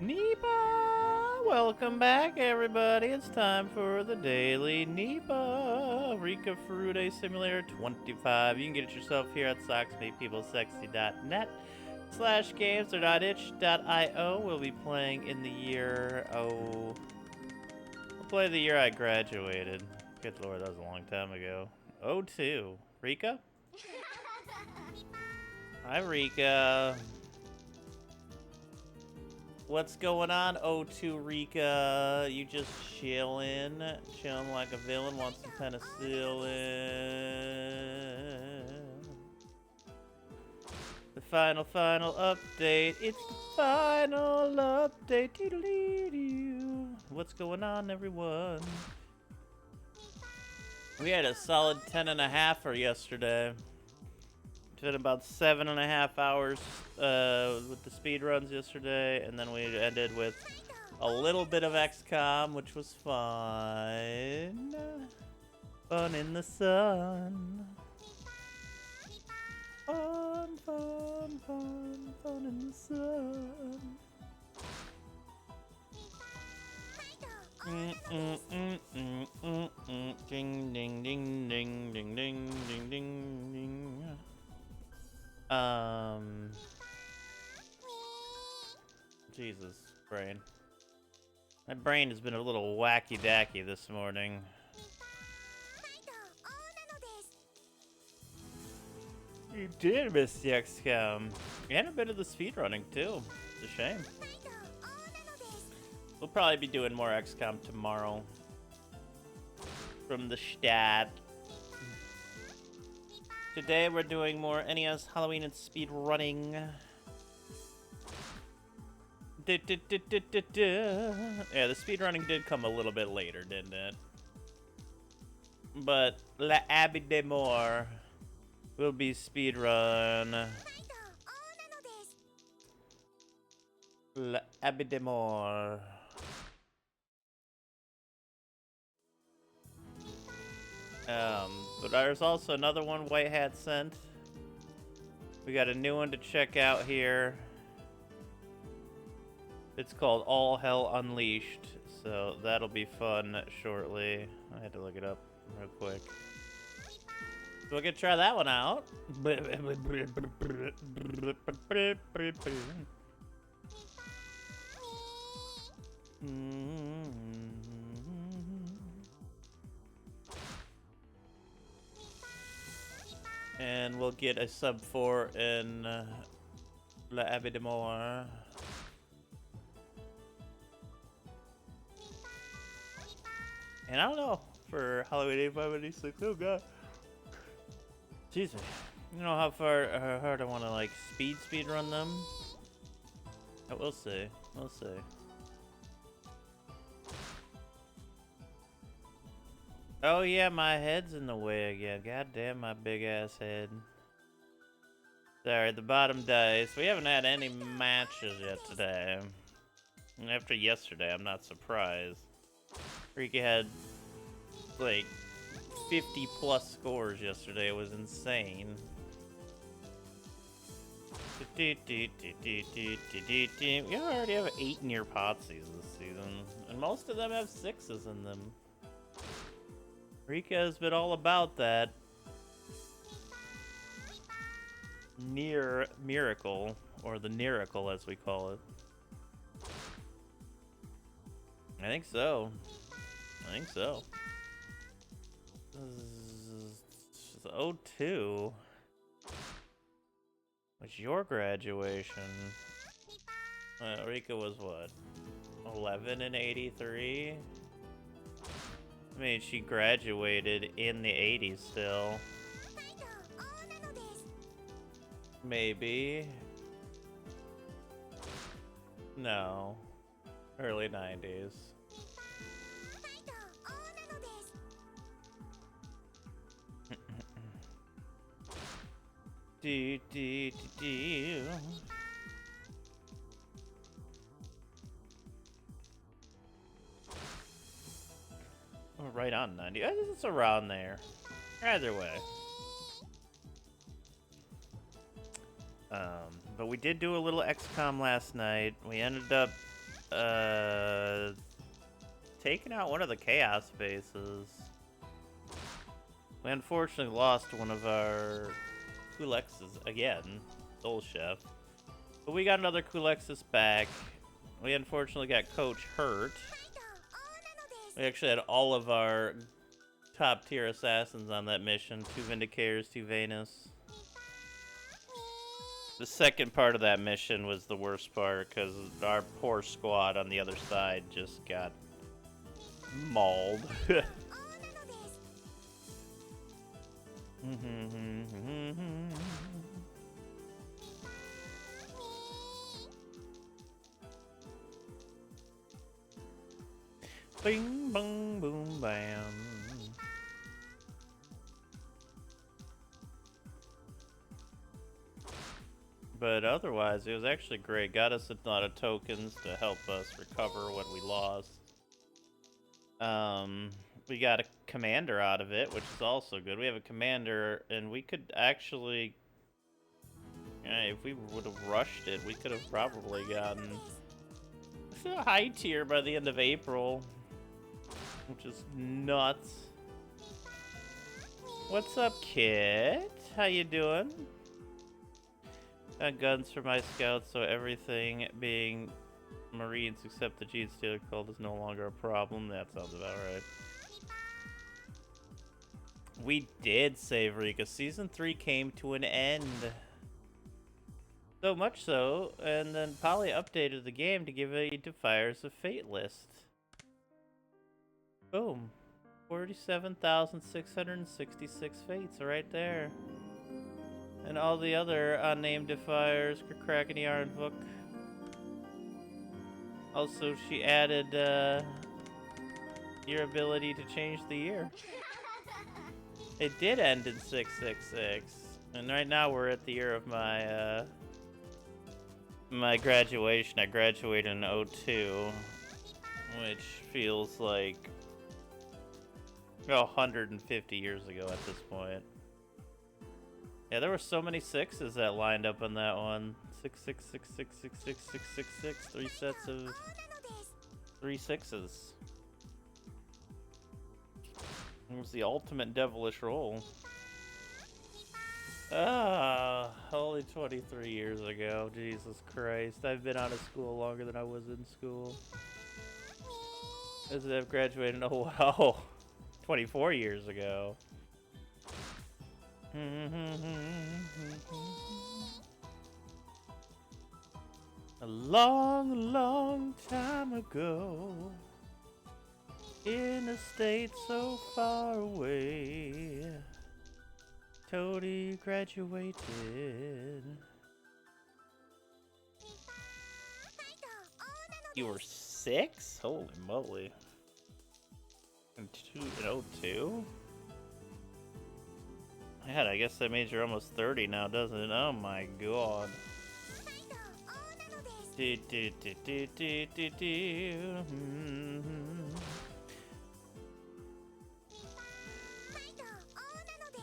Nipah! Welcome back, everybody. It's time for the Daily Nipah Rika Fruit Simulator 25. You can get it yourself here at socksmadepeoplesexy.net/games or .itch.io. We'll be playing in the year, we'll play the year I graduated. Good lord, that was a long time ago. '02. Rika? Hi, Rika. What's going on, '02 Rika? You just chillin'? Chillin' like a villain, want some penicillin. The final update. It's the final update. What's going on, everyone? We had a solid 10.5 yesterday. Did about 7.5 hours with the speed runs yesterday, and then we ended with a little bit of XCOM, which was fun. Fun in the sun. Fun, fun, fun, fun in the sun. Ding, ding, ding, ding, ding, ding, ding, ding, ding. Jesus, brain. My brain has been a little wacky-dacky this morning. You did miss the XCOM. And a bit of the speedrunning, too. It's a shame. We'll probably be doing more XCOM tomorrow. From the start. Today we're doing more NES Halloween and speed running. Yeah, the speed running did come a little bit later, didn't it? But La Abbey de More will be speed run. La Abbey de More. But there's also another one White Hat sent. We got a new one to check out here. It's called All Hell Unleashed, so that'll be fun shortly. I had to look it up real quick. So we're gonna try that one out. And we'll get a sub 4 in La Abbey de More. And I don't know, for Halloween 8586, oh god. Excuse me. You know how hard I want to like speed run them? We'll see. We'll see. Oh yeah, my head's in the way again. God damn my big ass head. Sorry, the bottom dice. We haven't had any matches yet today. And after yesterday, I'm not surprised. Rika had like 50 plus scores yesterday. It was insane. We already have 8 near Potsies this season, and most of them have 6s in them. Rika has been all about that near miracle, or the miracle as we call it. I think so. I think so. This is '02. What's your graduation? Rika was what? 11 in '83? I mean, she graduated in the '80s still. Maybe. No. Early '90s. Do, do, do, do. Oh, right on 90. It's around there. Either way. But we did do a little XCOM last night. We ended up Taking out one of the chaos bases. We unfortunately lost one of our Kulexes again, Soul Chef. But we got another Kulexis back. We unfortunately got Coach hurt. We actually had all of our top tier assassins on that mission. 2 Vindicators, 2 Venus. The second part of that mission was the worst part because our poor squad on the other side just got mauled. Bing, bong, boom, bam. But otherwise, it was actually great. Got us a lot of tokens to help us recover what we lost. We got a commander out of it, which is also good. We have a commander, and we could actually... if we would have rushed it, we could have probably gotten a high tier by the end of April. Which is nuts. What's up, Kit? How you doing? Got guns for my scouts, so everything being Marines except the Gene Stealer cult is no longer a problem. That sounds about right. We did save Rika. Season 3 came to an end. So much so, and then Polly updated the game to give it to Fires of Fate list. Boom. 47,666 fates right there. And all the other unnamed defiers, Kraken Yarnbook. Also, she added your ability to change the year. It did end in 666. And right now we're at the year of my my graduation. I graduated in 02, which feels like 150 years ago at this point. Yeah, there were so many sixes that lined up on that one. 666666666. 3 sets of 3 sixes. It was the ultimate devilish roll. Ah, only 23 years ago. Jesus Christ. I've been out of school longer than I was in school. As I've graduated, oh wow. 24 years ago. A long, long time ago, in a state so far away, Toadie graduated. You were 6? Holy moly. In 02? God, I guess that means you're almost 30 now, doesn't it? Oh my god.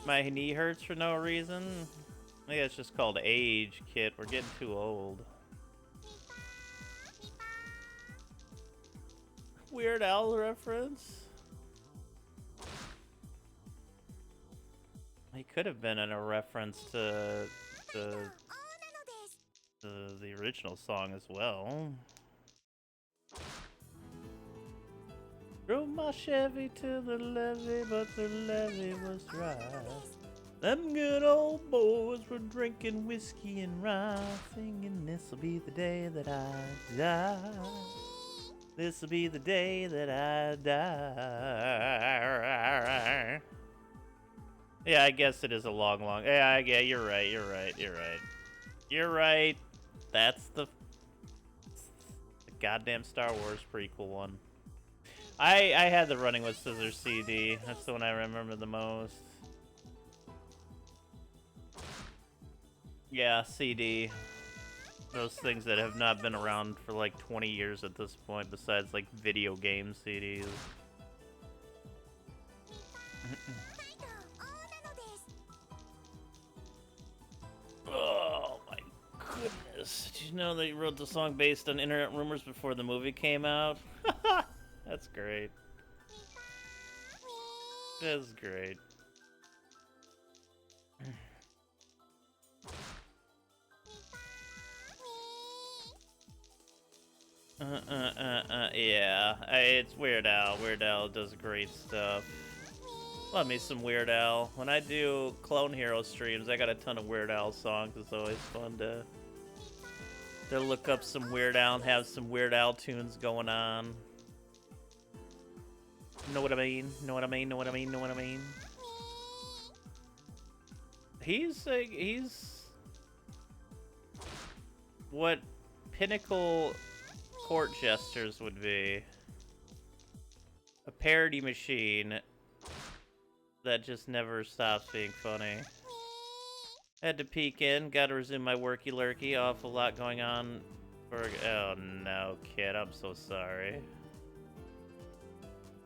My knee hurts for no reason. I think it's just called age, Kit. We're getting too old. Weird Al reference? He could have been in a reference to the original song as well. Drove my Chevy to the levee, but the levee was dry. Them good old boys were drinking whiskey and rye, singing, this'll be the day that I die. This'll be the day that I die. Yeah, I guess it is a long... Yeah, you're right. You're right. That's the goddamn Star Wars prequel one. I had the Running with Scissors CD. That's the one I remember the most. Yeah, CD. Those things that have not been around for like 20 years at this point, besides like video game CDs. Oh my goodness. Did you you know that you wrote the song based on internet rumors before the movie came out? That's great. That's great. Yeah. It's Weird Al. Weird Al does great stuff. Love me some Weird Al. When I do Clone Hero streams, I got a ton of Weird Al songs. It's always fun to look up some Weird Al and have some Weird Al tunes going on. Know what I mean? Know what I mean? Know what I mean? Know what I mean? He's what pinnacle court jesters would be. A parody machine that just never stops being funny. Had to peek in, gotta resume my worky lurky. Awful lot going on for. Oh no, Kit, I'm so sorry.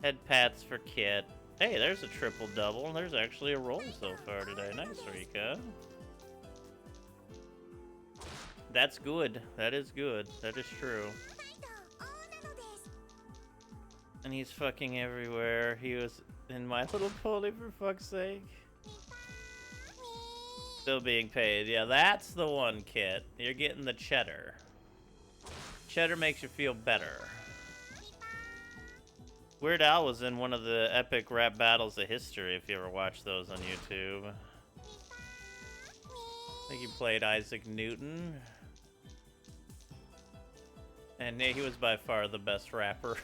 Head pats for Kit. Hey, there's a triple double. There's actually a roll so far today. Nice, Rika. That's good. That is good. That is true. And he's fucking everywhere. He was in My Little Pony, for fuck's sake. Still being paid. Yeah, that's the one, Kit. You're getting the cheddar. Cheddar makes you feel better. Weird Al was in one of the epic rap battles of history, if you ever watched those on YouTube. I think he played Isaac Newton. And he was by far the best rapper.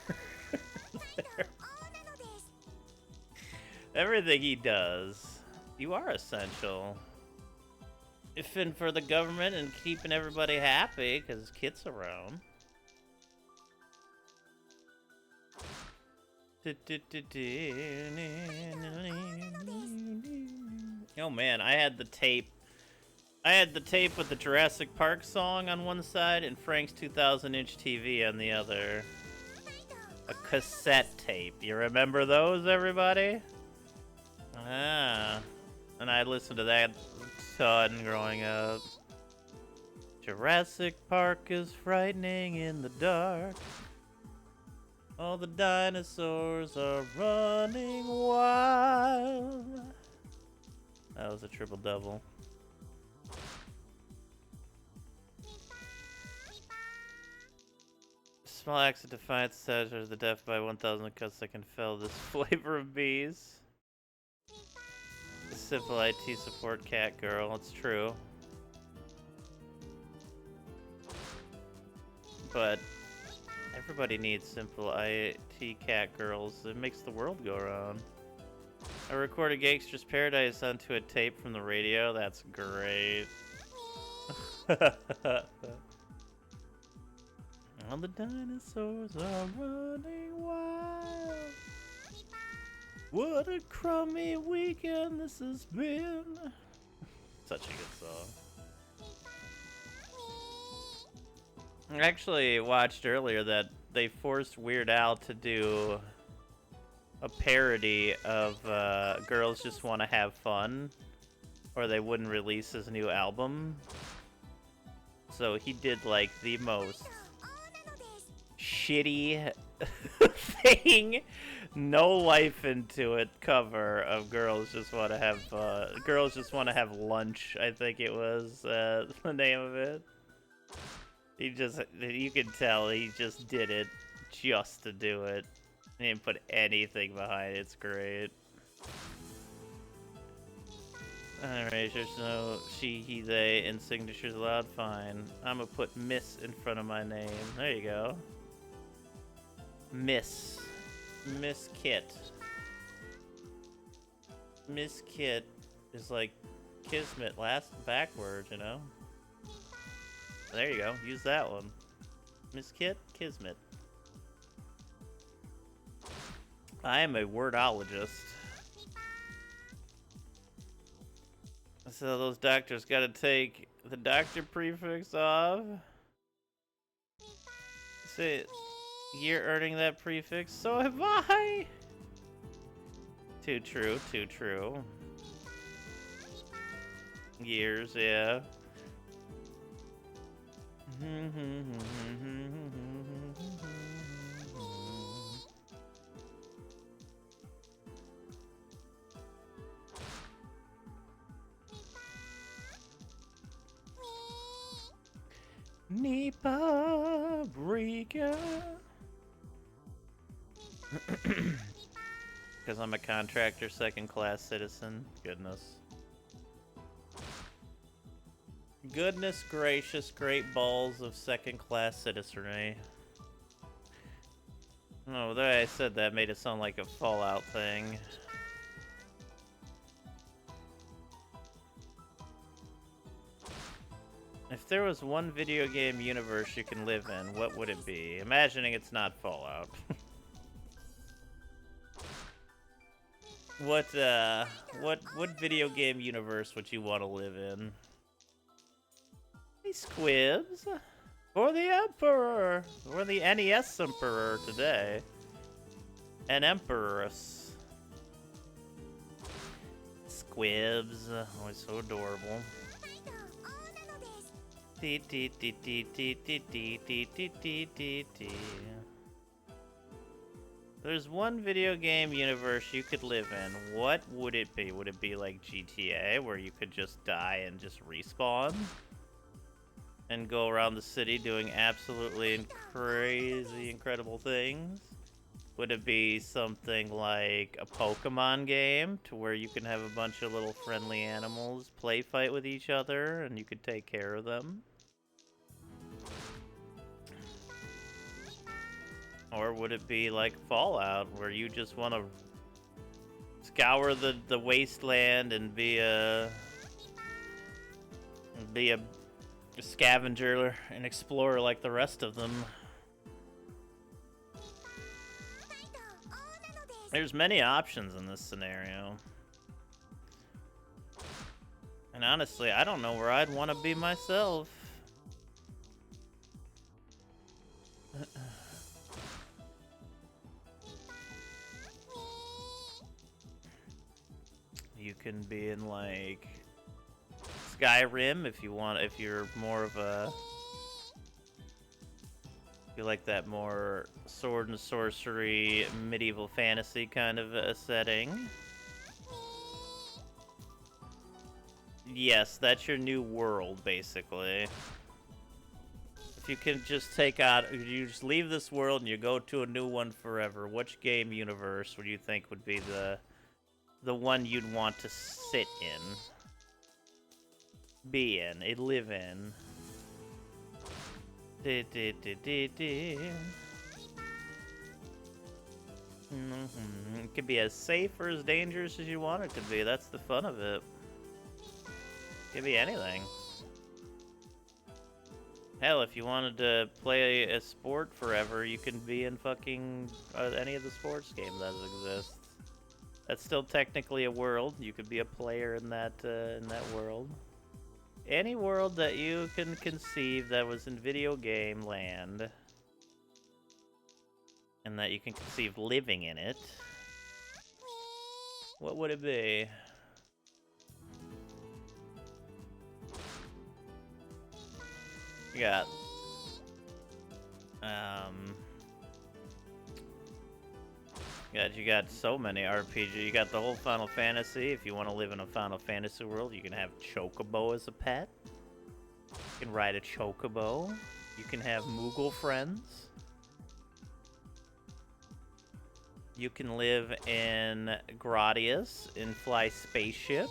Everything he does, you are essential. Ifing for the government and keeping everybody happy, because Kit's around. Oh man, I had the tape. I had the tape with the Jurassic Park song on one side and Frank's 2000-inch TV on the other. A cassette tape. You remember those, everybody? Ah. And I listened to that a ton growing up. Jurassic Park is frightening in the dark. All the dinosaurs are running wild. That was a triple double. Small acts of defiance says the death by 1,000 cuts that can fill this flavor of bees. Simple IT support cat girl, it's true. But everybody needs simple IT cat girls. It makes the world go around. I recorded Gangster's Paradise onto a tape from the radio. That's great. All the dinosaurs are running wild. What a crummy weekend this has been. Such a good song. I actually watched earlier that they forced Weird Al to do a parody of Girls Just Want to Have Fun, or they wouldn't release his new album. So he did like the most shitty thing, no life into it cover of Girls Just Want to Have Girls Just Want to Have Lunch, I think it was the name of it. You can tell he just did it just to do it. He didn't put anything behind it. It's great. Alright, there's no she, he, they in signatures allowed. Fine. I'm gonna put Miss in front of my name. There you go. Miss. Miss Kit. Miss Kit is like Kismet backwards, you know? There you go. Use that one. Miss Kit, Kismet. I am a wordologist. So those doctors gotta take the doctor prefix off. Say, you're earning that prefix, so have I! Too true, too true. Years, yeah. Nipah Rika. Because I'm a contractor, second-class citizen. Goodness. Goodness gracious, great balls of second-class citizenry. Oh, the way I said that made it sound like a Fallout thing. If there was one video game universe you can live in, what would it be? Imagining it's not Fallout. What video game universe would you want to live in? Hey, Squibs! For the Emperor! We're the NES Emperor today. An Empress. Squibs. Oh, it's so adorable. There's one video game universe you could live in. What would it be? Would it be like GTA, where you could just die and just respawn? And go around the city doing absolutely crazy, incredible things? Would it be something like a Pokemon game, to where you can have a bunch of little friendly animals play fight with each other, and you could take care of them? Or would it be like Fallout, where you just want to scour the wasteland and be a scavenger and explorer like the rest of them? There's many options in this scenario. And honestly, I don't know where I'd want to be myself. You can be in like Skyrim if you want, if you're more of a, you like that more sword and sorcery, medieval fantasy kind of a setting. Yes, that's your new world, basically. If you can just take out, you just leave this world and you go to a new one forever, which game universe would you think would be the one you'd want to sit in? Be in, live in. It could be as safe or as dangerous as you want it to be. That's the fun of it. It could be anything. Hell, if you wanted to play a sport forever, you can be in fucking any of the sports games that exist. That's still technically a world. You could be a player in that world. Any world that you can conceive that was in video game land, and that you can conceive living in it, what would it be? You got, you got so many RPG. You got the whole Final Fantasy. If you want to live in a Final Fantasy world, you can have Chocobo as a pet. You can ride a Chocobo. You can have Moogle friends. You can live in Gradius and fly spaceships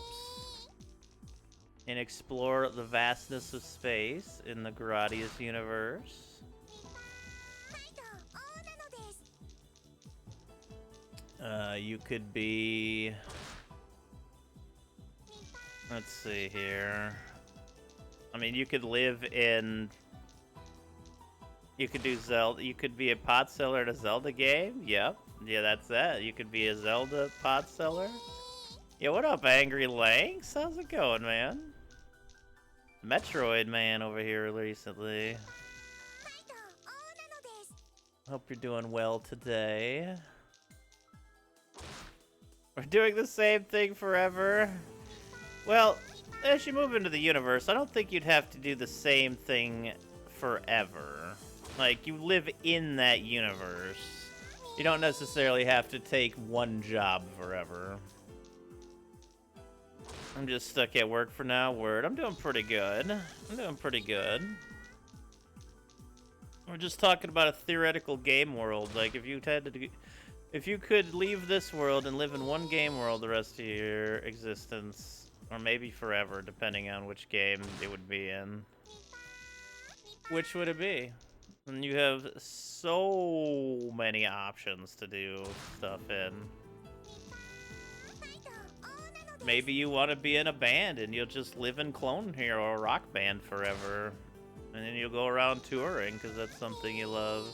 and explore the vastness of space in the Gradius universe. You could be... Let's see here. I mean, you could live in... You could do Zelda. You could be a pot seller in a Zelda game. Yep. Yeah, that's that. You could be a Zelda pot seller. Yeah, what up, Angry Lanks? How's it going, man? Metroid Man over here recently. Hope you're doing well today. We're doing the same thing forever. Well, as you move into the universe, I don't think you'd have to do the same thing forever. Like, you live in that universe. You don't necessarily have to take one job forever. I'm just stuck at work for now. Word. I'm doing pretty good. I'm doing pretty good. We're just talking about a theoretical game world. Like, if you could leave this world and live in one game world the rest of your existence, or maybe forever, depending on which game it would be in, which would it be? And you have so many options to do stuff in. Maybe you want to be in a band and you'll just live in Clone Hero or Rock Band forever. And then you'll go around touring because that's something you love.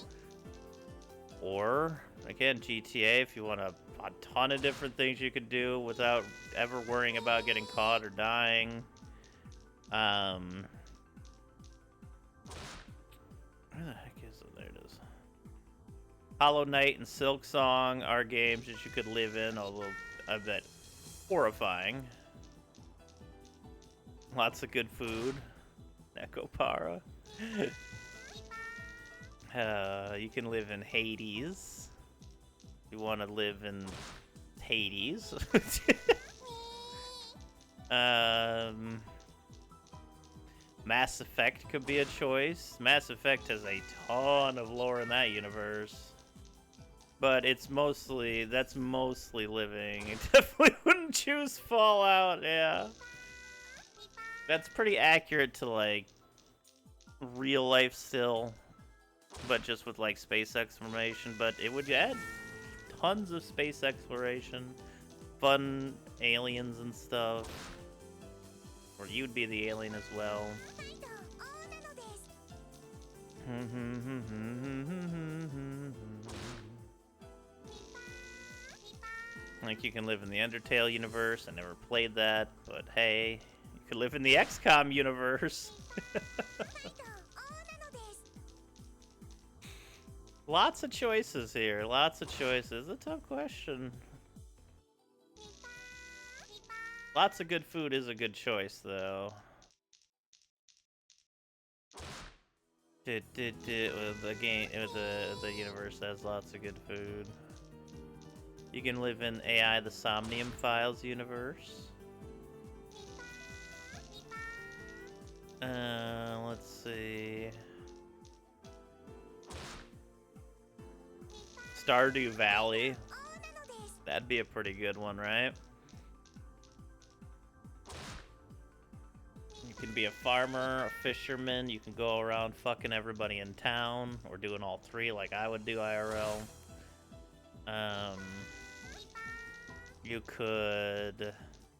Or, again, GTA, if you want a ton of different things you could do without ever worrying about getting caught or dying. Where the heck is it? There it is. Hollow Knight and Silk Song are games that you could live in, although I bet horrifying. Lots of good food. Nekopara. You can live in Hades. You want to live in Hades. Mass Effect could be a choice. Mass Effect has a ton of lore in that universe. But that's mostly living. I definitely wouldn't choose Fallout, yeah. That's pretty accurate to, like, real life still. But just with, like, space exploration. But it would add tons of space exploration. Fun aliens and stuff. Or you'd be the alien as well. Like, you can live in the Undertale universe. I never played that, but hey, you could live in the XCOM universe. Lots of choices here. Lots of choices. A tough question. Lots of good food is a good choice, though. The universe has lots of good food. You can live in AI the Somnium Files universe. Let's see. Stardew Valley. That'd be a pretty good one, right? You can be a farmer, a fisherman. You can go around fucking everybody in town, or doing all three like I would do IRL. You could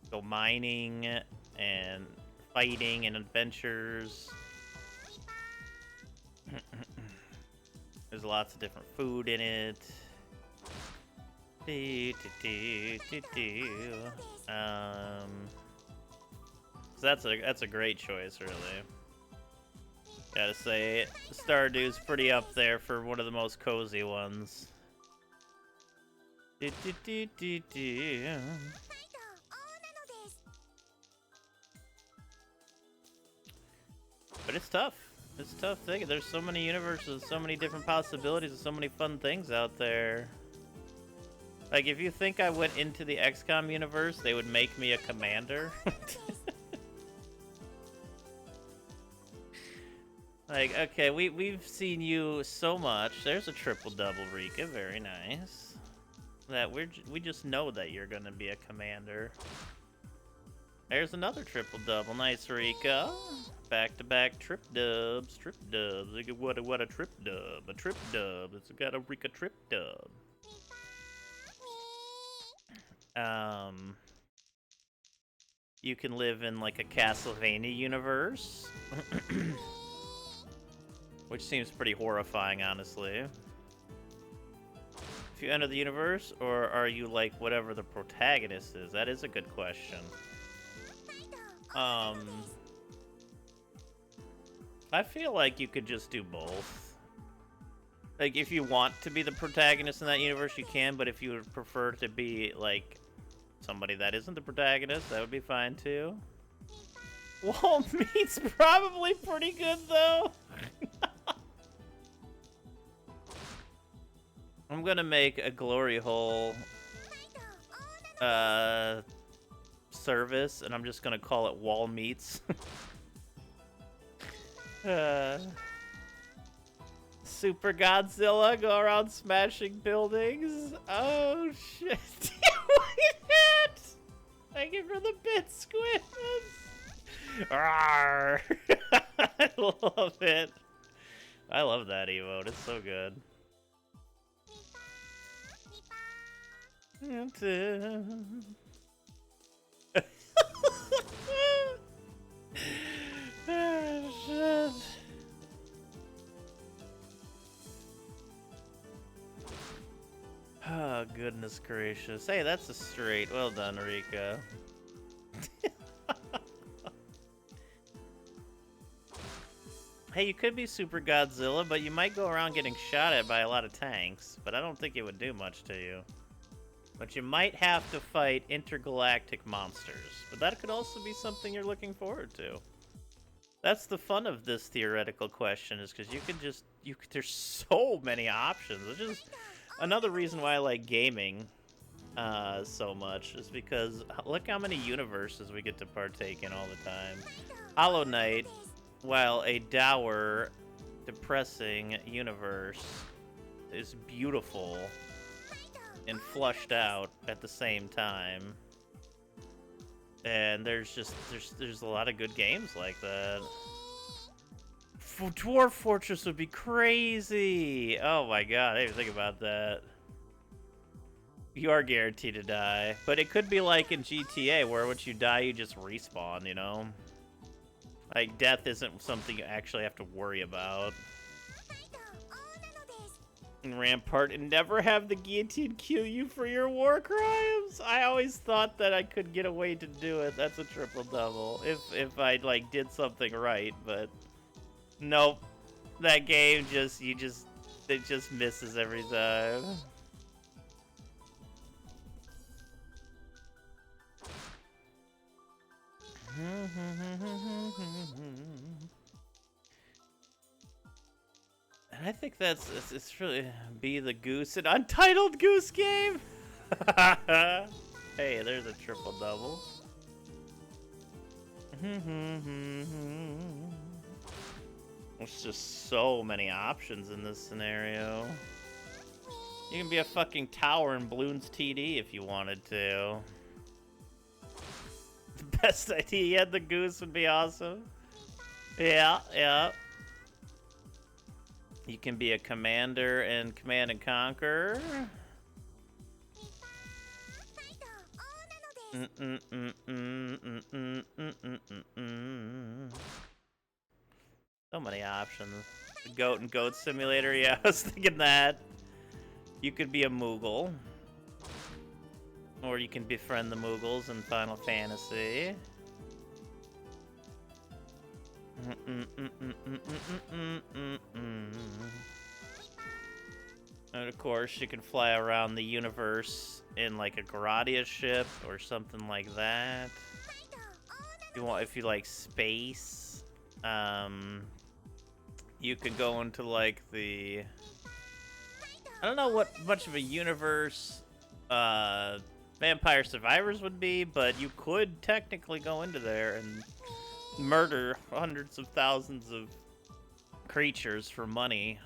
go mining and fighting and adventures. There's lots of different food in it. So that's a great choice, really. Gotta say, Stardew's pretty up there for one of the most cozy ones. But it's tough. It's a tough thing. There's so many universes, so many different possibilities, and so many fun things out there. Like, if you think I went into the XCOM universe, they would make me a commander. Like, okay, we've seen you so much. There's a triple-double, Rika. Very nice. That we just know that you're gonna be a commander. There's another triple-double. Nice, Rika. Back-to-back trip dubs. Trip dubs. What a trip dub. A trip dub. It's got a Rika trip dub. You can live in, like, a Castlevania universe. Which seems pretty horrifying, honestly. If you enter the universe, or are you like whatever the protagonist is? That is a good question. I feel like you could just do both. Like, if you want to be the protagonist in that universe, you can, but if you would prefer to be, like, somebody that isn't the protagonist, that would be fine, too. Wall meat's probably pretty good, though. I'm gonna make a glory hole service, and I'm just gonna call it Wall Meats. Super Godzilla, go around smashing buildings. Oh shit! Look at that! Thank you for the bit, Squid. Arrgh. I love it. I love that emote. It's so good. Oh, shit. Oh, goodness gracious. Hey, that's a straight. Well done, Rika. Hey, you could be Super Godzilla, but you might go around getting shot at by a lot of tanks, but I don't think it would do much to you. But you might have to fight intergalactic monsters, but that could also be something you're looking forward to. That's the fun of this theoretical question, is because you can just, there's so many options. It's just another reason why I like gaming so much, is because look how many universes we get to partake in all the time. Hollow Knight, while a dour, depressing universe, is beautiful and flushed out at the same time. And there's a lot of good games like that. Dwarf Fortress would be crazy. Oh my god, I didn't even think about that. You are guaranteed to die, but it could be like in GTA, where once you die, you just respawn. You know, like death isn't something you actually have to worry about. And Rampart, and never have the guillotine kill you for your war crimes. I always thought that I could get away to do it. That's a triple double if I like did something right, but nope. That game it just misses every time. And I think it's really be the goose, an untitled goose game. Hey, there's a triple double. There's just so many options in this scenario. You can be a fucking tower in Bloons TD if you wanted to. The best idea, yeah, the goose would be awesome. Yeah, yeah. You can be a commander in Command and Conquer. So many options. The Goat and Goat Simulator, yeah, I was thinking that. You could be a Moogle. Or you can befriend the Moogles in Final Fantasy. And of course, you can fly around the universe in like a Gradia ship or something like that. If you like space, you could go into like the, I don't know what much of a universe Vampire Survivors would be, but you could technically go into there and murder hundreds of thousands of creatures for money.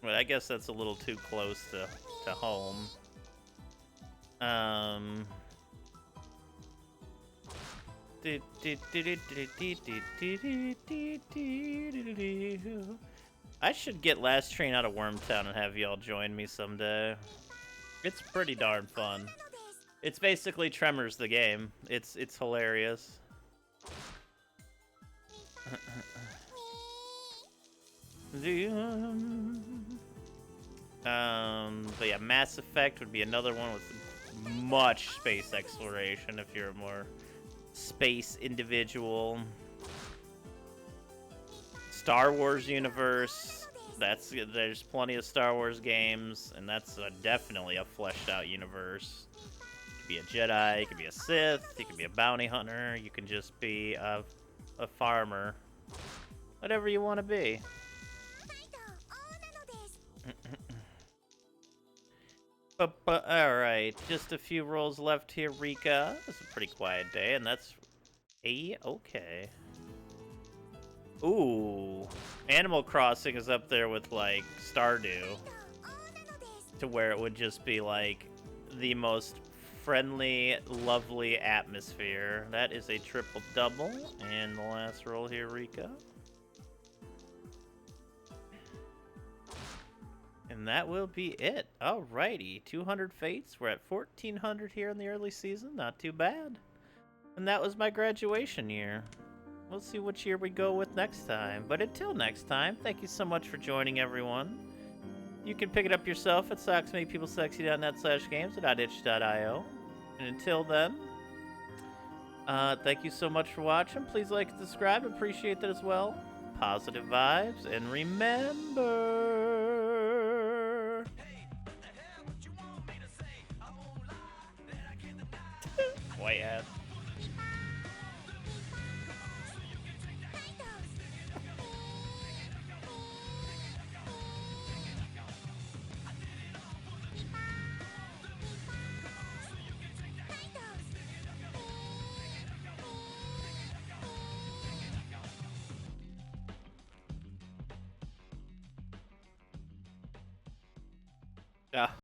But I guess that's a little too close to home. I should get Last Train out of Wormtown and have y'all join me someday. It's pretty darn fun. It's basically Tremors the game. It's hilarious. But yeah, Mass Effect would be another one with much space exploration if you're a more space individual. Star Wars universe, there's plenty of Star Wars games, and that's definitely a fleshed out universe. You could be a Jedi, you could be a Sith, you could be a bounty hunter, you can just be a a farmer. Whatever you want to be. But alright, just a few rolls left here, Rika. It's a pretty quiet day, and that's okay. Ooh. Animal Crossing is up there with, like, Stardew. To where it would just be, like, the most friendly, lovely atmosphere. That is a triple-double. And the last roll here, Rika. And that will be it. Alrighty, 200 fates. We're at 1,400 here in the early season. Not too bad. And that was my graduation year. We'll see which year we go with next time. But until next time, thank you so much for joining, everyone. You can pick it up yourself at socksmakepeoplesexy.net/games and .itch.io. And until then, thank you so much for watching. Please like and subscribe. Appreciate that as well. Positive vibes. And remember... White ass. Yeah.